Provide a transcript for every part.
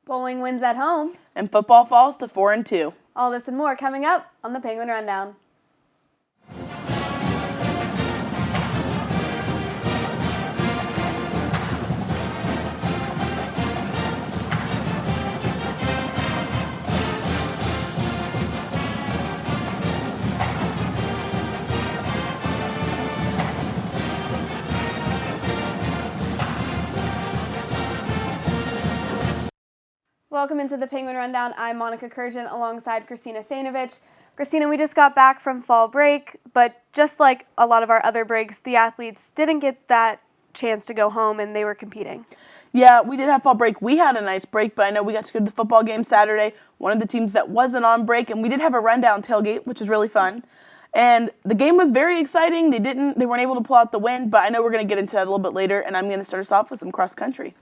Bowling wins at home. And football falls to 4-2. All this and more coming up on the Penguin Rundown. Welcome into the Penguin Rundown. I'm Monica Kurjan alongside Christina Sanovich. Christina, we just got back from fall break, but just like a lot of our other breaks, the athletes didn't get that chance to go home and they were competing. Yeah, we did have fall break. We had a nice break, but I know we got to go to the football game Saturday, one of the teams that wasn't on break, and we did have a rundown tailgate, which was really fun. And the game was very exciting. They weren't able to pull out the win, but I know we're going to get into that a little bit later, and I'm going to start us off with some cross country.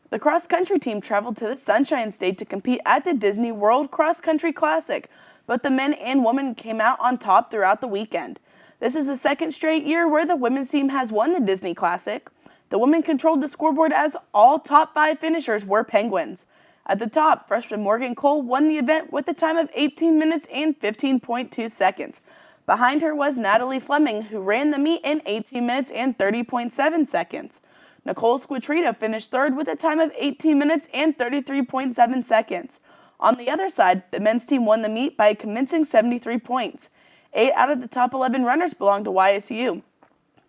The cross-country team traveled to the Sunshine State to compete at the Disney World Cross Country Classic, but the men and women came out on top throughout the weekend. This is the second straight year where the women's team has won the Disney Classic. The women controlled the scoreboard as all top 5 finishers were Penguins. At the top, freshman Morgan Cole won the event with a time of 18 minutes and 15.2 seconds. Behind her was Natalie Fleming, who ran the meet in 18 minutes and 30.7 seconds. Nicole Squatrito finished third with a time of 18 minutes and 33.7 seconds. On the other side, the men's team won the meet by a convincing 73 points. 8 out of the top 11 runners belonged to YSU.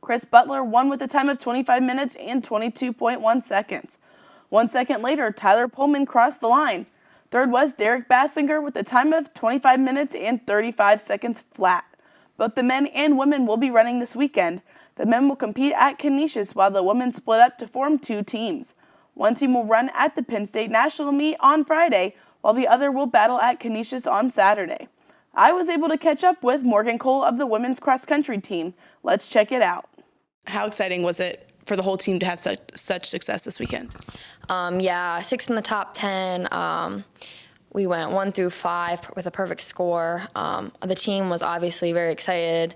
Chris Butler won with a time of 25 minutes and 22.1 seconds. 1 second later, Tyler Pullman crossed the line. Third was Derek Bassinger with a time of 25 minutes and 35 seconds flat. Both the men and women will be running this weekend. The men will compete at Canisius while the women split up to form 2 teams. One team will run at the Penn State National Meet on Friday, while the other will battle at Canisius on Saturday. I was able to catch up with Morgan Cole of the women's cross-country team. Let's check it out. How exciting was it for the whole team to have such success this weekend? Yeah, 6 in the top 10. We went 1 through 5 with a perfect score. The team was obviously very excited.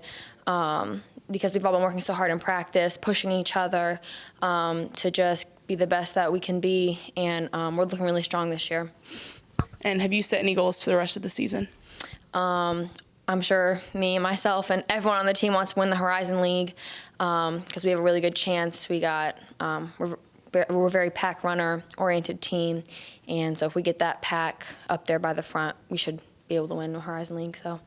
Because we've all been working so hard in practice, pushing each other to just be the best that we can be, and we're looking really strong this year. And have you set any goals for the rest of the season? I'm sure me, myself, and everyone on the team wants to win the Horizon League because we have a really good chance. We're a very pack runner-oriented team, and so if we get that pack up there by the front, we should be able to win the Horizon League. So.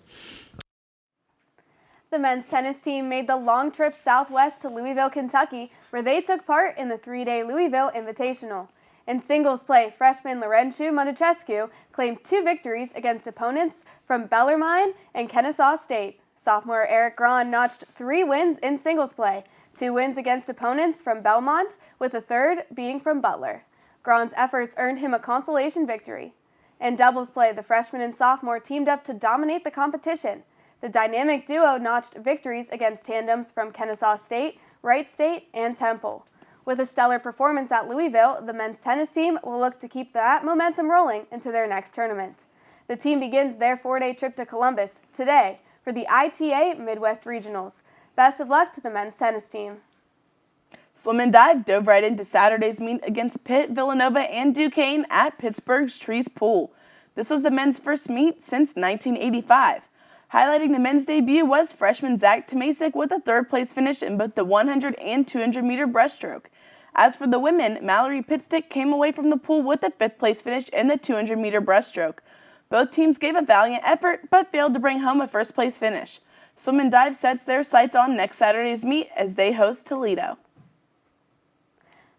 The men's tennis team made the long trip southwest to Louisville, Kentucky, where they took part in the 3-day Louisville Invitational. In singles play, freshman Laurentiu Montecescu claimed 2 victories against opponents from Bellarmine and Kennesaw State. Sophomore Eric Grahn notched 3 wins in singles play, 2 wins against opponents from Belmont, with the third being from Butler. Grahn's efforts earned him a consolation victory. In doubles play, the freshman and sophomore teamed up to dominate the competition. The dynamic duo notched victories against tandems from Kennesaw State, Wright State, and Temple. With a stellar performance at Louisville, the men's tennis team will look to keep that momentum rolling into their next tournament. The team begins their 4-day trip to Columbus today for the ITA Midwest Regionals. Best of luck to the men's tennis team. Swim and dive dove right into Saturday's meet against Pitt, Villanova, and Duquesne at Pittsburgh's Trees Pool. This was the men's first meet since 1985. Highlighting the men's debut was freshman Zach Tomasic with a 3rd-place finish in both the 100 and 200-meter breaststroke. As for the women, Mallory Pitstick came away from the pool with a 5th-place finish in the 200-meter breaststroke. Both teams gave a valiant effort, but failed to bring home a 1st-place finish. Swim and dive sets their sights on next Saturday's meet as they host Toledo.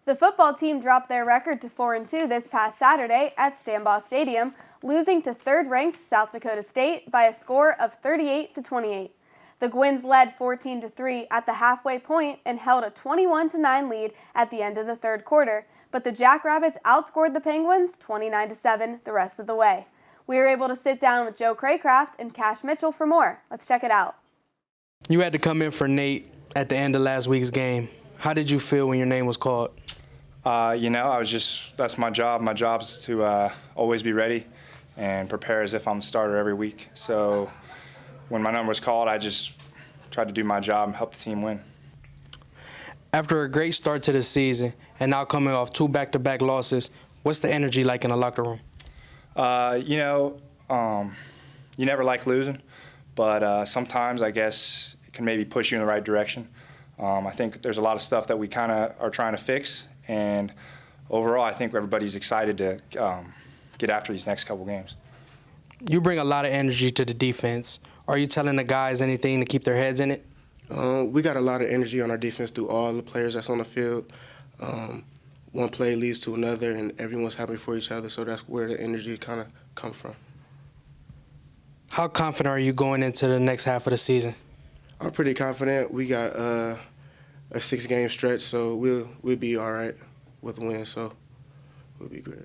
The football team dropped their record to 4-2 this past Saturday at Stambaugh Stadium, losing to 3rd-ranked South Dakota State by a score of 38-28. The Gwins led 14-3 at the halfway point and held a 21-9 lead at the end of the 3rd quarter, but the Jackrabbits outscored the Penguins 29-7 the rest of the way. We were able to sit down with Joe Craycraft and Cash Mitchell for more. Let's check it out. You had to come in for Nate at the end of last week's game. How did you feel when your name was called? That's my job. My job is to always be ready and prepare as if I'm a starter every week. So when my number was called, I just tried to do my job and help the team win. After a great start to the season and now coming off 2 back-to-back losses, What's the energy like in the locker room? You never like losing, but sometimes I guess it can maybe push you in the right direction. I think there's a lot of stuff that we kind of are trying to fix, and overall I think everybody's excited to get after these next couple games. You bring a lot of energy to the defense. Are you telling the guys anything to keep their heads in it? We got a lot of energy on our defense through all the players that's on the field. One play leads to another, and everyone's happy for each other, so that's where the energy kind of comes from. How confident are you going into the next half of the season? I'm pretty confident. We got a 6-game stretch, so we'll be all right with a win, so we'll be great.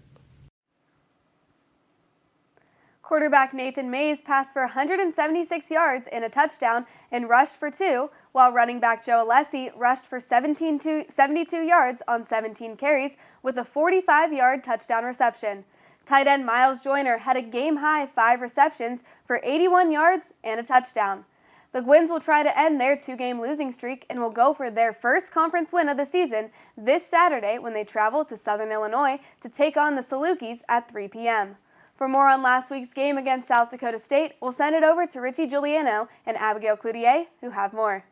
Quarterback Nathan Mays passed for 176 yards and a touchdown and rushed for 2, while running back Joe Alessi rushed for 72 yards on 17 carries with a 45-yard touchdown reception. Tight end Miles Joyner had a game-high 5 receptions for 81 yards and a touchdown. The Gwins will try to end their 2-game losing streak and will go for their first conference win of the season this Saturday when they travel to Southern Illinois to take on the Salukis at 3 p.m. For more on last week's game against South Dakota State, we'll send it over to Richie Giuliano and Abigail Cloutier, who have more.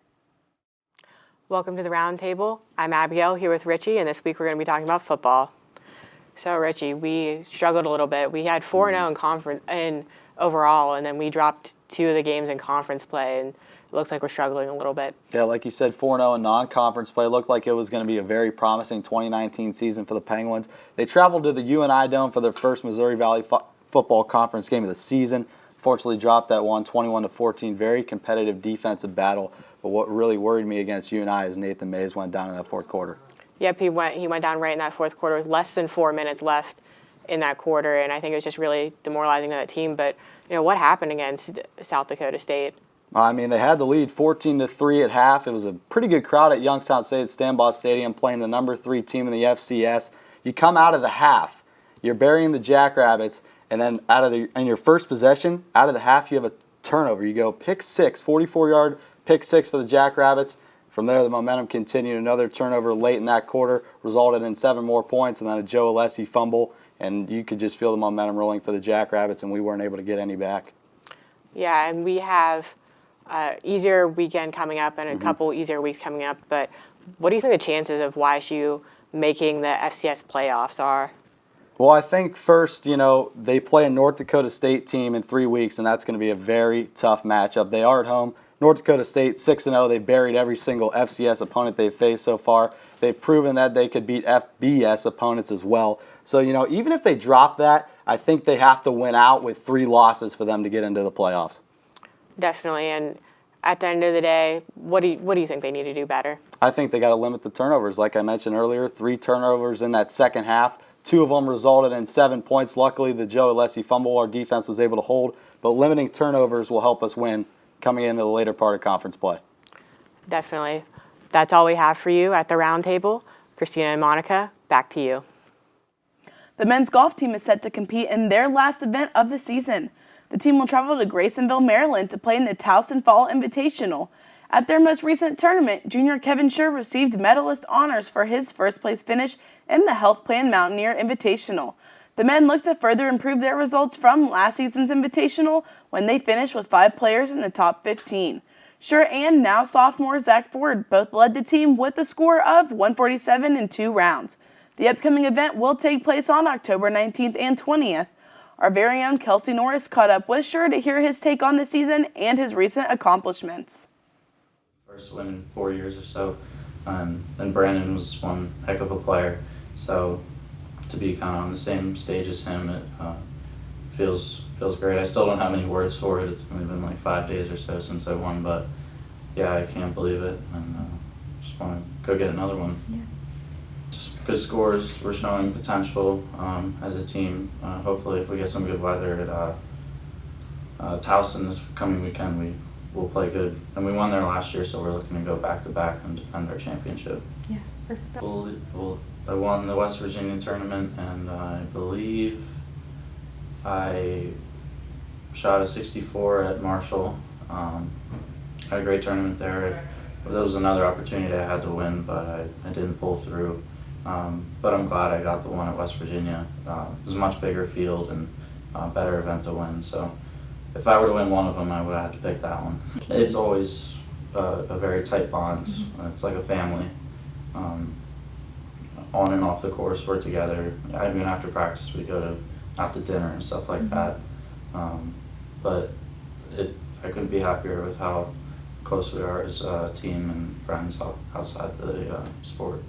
Welcome to the Roundtable. I'm Abigail here with Richie, and this week we're going to be talking about football. So Richie, we struggled a little bit. We had 4-0 in conference and overall, and then we dropped 2 of the games in conference play, and it looks like we're struggling a little bit. Yeah, like you said, 4-0 in non-conference play. Looked like it was going to be a very promising 2019 season for the Penguins. They traveled to the UNI Dome for their first Missouri Valley Football Conference game of the season. Fortunately dropped that one 21-14. Very competitive defensive battle. But what really worried me against UNI is Nathan Mays went down in that fourth quarter. Yep, he went down right in that fourth quarter with less than 4 minutes left in that quarter, and I think it was just really demoralizing to that team. But what happened against South Dakota State? I mean, they had the lead 14-3 at half. It was a pretty good crowd at Youngstown State Stanbaugh Stadium playing the number 3 team in the FCS. You come out of the half, you're burying the Jackrabbits, and then in your first possession, out of the half, you have a turnover. You go pick 6, 44-yard pick 6 for the Jackrabbits. From there, the momentum continued. Another turnover late in that quarter resulted in 7 more points, and then a Joe Alessi fumble, and you could just feel the momentum rolling for the Jackrabbits, and we weren't able to get any back. Yeah, and we have easier weekend coming up and a couple easier weeks coming up, but what do you think the chances of YSU making the FCS playoffs are? Well, I think first, they play a North Dakota State team in 3 weeks, and that's going to be a very tough matchup. They are at home. North Dakota State 6-0. They buried every single FCS opponent they've faced so far. They've proven that they could beat FBS opponents as well. So, even if they drop that, I think they have to win out with 3 losses for them to get into the playoffs. Definitely, and at the end of the day, what do you think they need to do better? I think they got to limit the turnovers. Like I mentioned earlier, 3 turnovers in that second half. 2 of them resulted in 7 points. Luckily, the Joe Alessi fumble our defense was able to hold, but limiting turnovers will help us win coming into the later part of conference play. Definitely. That's all we have for you at the Roundtable. Christina and Monica, back to you. The men's golf team is set to compete in their last event of the season. The team will travel to Graysonville, Maryland to play in the Towson Fall Invitational. At their most recent tournament, junior Kevin Scher received medalist honors for his first-place finish in the Health Plan Mountaineer Invitational. The men look to further improve their results from last season's Invitational when they finished with 5 players in the top 15. Scher and now sophomore Zach Ford both led the team with a score of 147 in 2 rounds. The upcoming event will take place on October 19th and 20th. Our very own Kelsey Norris caught up with Scher to hear his take on the season and his recent accomplishments. First win in 4 years or so, and Brandon was one heck of a player. So to be kind of on the same stage as him, it feels great. I still don't have any words for it. It's only been like 5 days or so since I won, but yeah, I can't believe it, and just want to go get another one. Yeah. Good scores. We're showing potential as a team. Hopefully, if we get some good weather at Towson this coming weekend, we'll play good. And we won there last year, so we're looking to go back-to-back and defend our championship. Yeah, perfect. I won the West Virginia tournament, and I believe I shot a 64 at Marshall. Had a great tournament there. That was another opportunity I had to win, but I didn't pull through. But I'm glad I got the one at West Virginia. It was a much bigger field and better event to win. So if I were to win one of them, I would have to pick that one. It's always a very tight bond. It's like a family. On and off the course, we're together. I mean, after practice, we go out to dinner and stuff like that. But I couldn't be happier with how close we are as a team and friends outside the sport.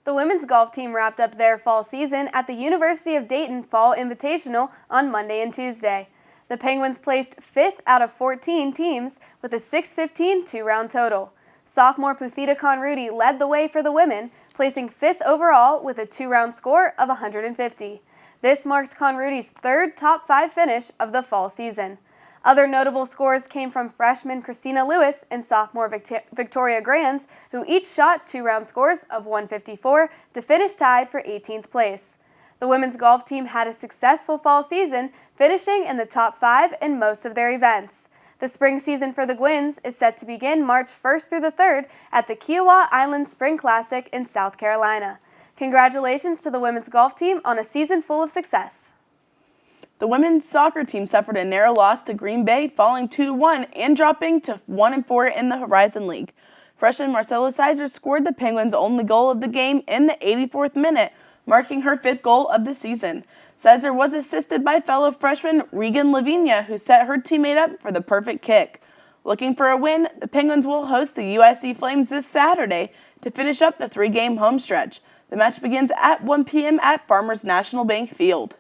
The women's golf team wrapped up their fall season at the University of Dayton Fall Invitational on Monday and Tuesday. The Penguins placed 5th out of 14 teams with a 6-15 two-round total. Sophomore Puthita Conruti led the way for the women, placing 5th overall with a two-round score of 150. This marks Conruti's 3rd top 5 finish of the fall season. Other notable scores came from freshman Christina Lewis and sophomore Victoria Grands, who each shot two-round scores of 154 to finish tied for 18th place. The women's golf team had a successful fall season, finishing in the top 5 in most of their events. The spring season for the Gwins is set to begin March 1st through the 3rd at the Kiowa Island Spring Classic in South Carolina. Congratulations to the women's golf team on a season full of success. The women's soccer team suffered a narrow loss to Green Bay, falling 2-1 and dropping to 1-4 in the Horizon League. Freshman Marcella Sizer scored the Penguins' only goal of the game in the 84th minute, marking her 5th goal of the season. Sizer was assisted by fellow freshman Regan Lavinia, who set her teammate up for the perfect kick. Looking for a win, the Penguins will host the USC Flames this Saturday to finish up the 3-game home stretch. The match begins at 1 p.m. at Farmers National Bank Field.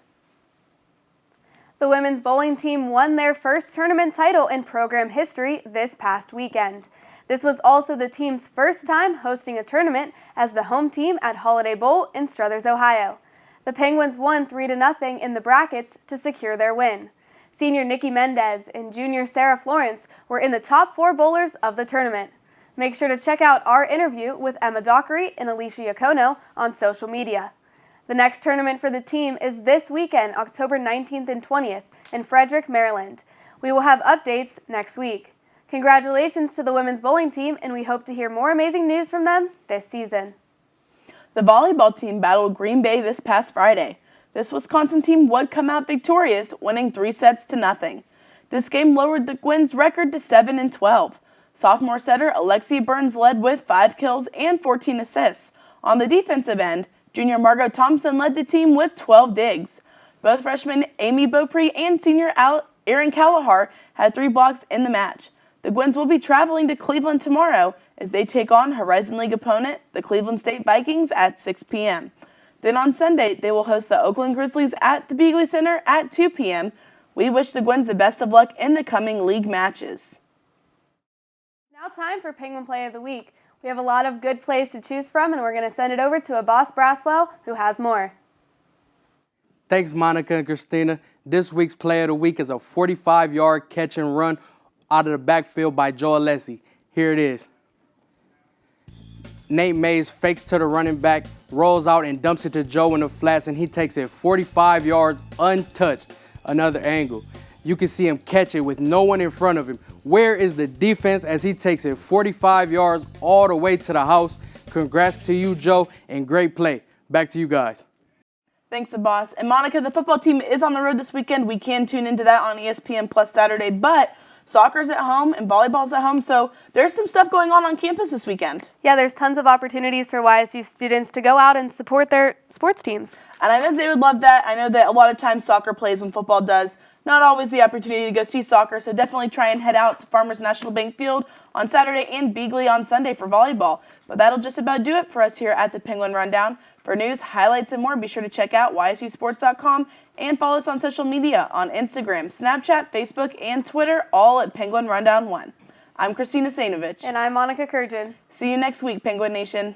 The women's bowling team won their first tournament title in program history this past weekend. This was also the team's first time hosting a tournament as the home team at Holiday Bowl in Struthers, Ohio. The Penguins won 3-0 in the brackets to secure their win. Senior Nikki Mendez and junior Sarah Florence were in the top 4 bowlers of the tournament. Make sure to check out our interview with Emma Dockery and Alicia Iacono on social media. The next tournament for the team is this weekend, October 19th and 20th, in Frederick, Maryland. We will have updates next week. Congratulations to the women's bowling team, and we hope to hear more amazing news from them this season. The volleyball team battled Green Bay this past Friday. This Wisconsin team would come out victorious, winning 3-0. This game lowered the Gwins' record to 7-12. Sophomore setter Alexia Burns led with 5 kills and 14 assists. On the defensive end, junior Margot Thompson led the team with 12 digs. Both freshmen Amy Beaupre and senior Erin Callahar had 3 blocks in the match. The Gwins will be traveling to Cleveland tomorrow as they take on Horizon League opponent, the Cleveland State Vikings, at 6 p.m. Then on Sunday, they will host the Oakland Grizzlies at the Beagley Center at 2 p.m. We wish the Gwins the best of luck in the coming league matches. Now time for Penguin Play of the Week. We have a lot of good plays to choose from, and we're going to send it over to Abbas Braswell, who has more. Thanks, Monica and Christina. This week's Play of the Week is a 45-yard catch and run out of the backfield by Joe Alessi. Here it is. Nate Mays fakes to the running back, rolls out and dumps it to Joe in the flats, and he takes it 45 yards untouched. Another angle. You can see him catch it with no one in front of him. Where is the defense as he takes it 45 yards all the way to the house? Congrats to you, Joe, and great play. Back to you guys. Thanks, Abbas. And Monica, the football team is on the road this weekend. We can tune into that on ESPN Plus Saturday, but soccer's at home and volleyball's at home, so there's some stuff going on campus this weekend. Yeah, there's tons of opportunities for YSU students to go out and support their sports teams. And I know they would love that. I know that a lot of times soccer plays when football does. Not always the opportunity to go see soccer, so definitely try and head out to Farmers National Bank Field on Saturday and Beagley on Sunday for volleyball. But that'll just about do it for us here at the Penguin Rundown. For news, highlights, and more, be sure to check out YSUsports.com and follow us on social media on Instagram, Snapchat, Facebook, and Twitter, all at Penguin Rundown 1. I'm Christina Sainovich. And I'm Monica Kurjan. See you next week, Penguin Nation.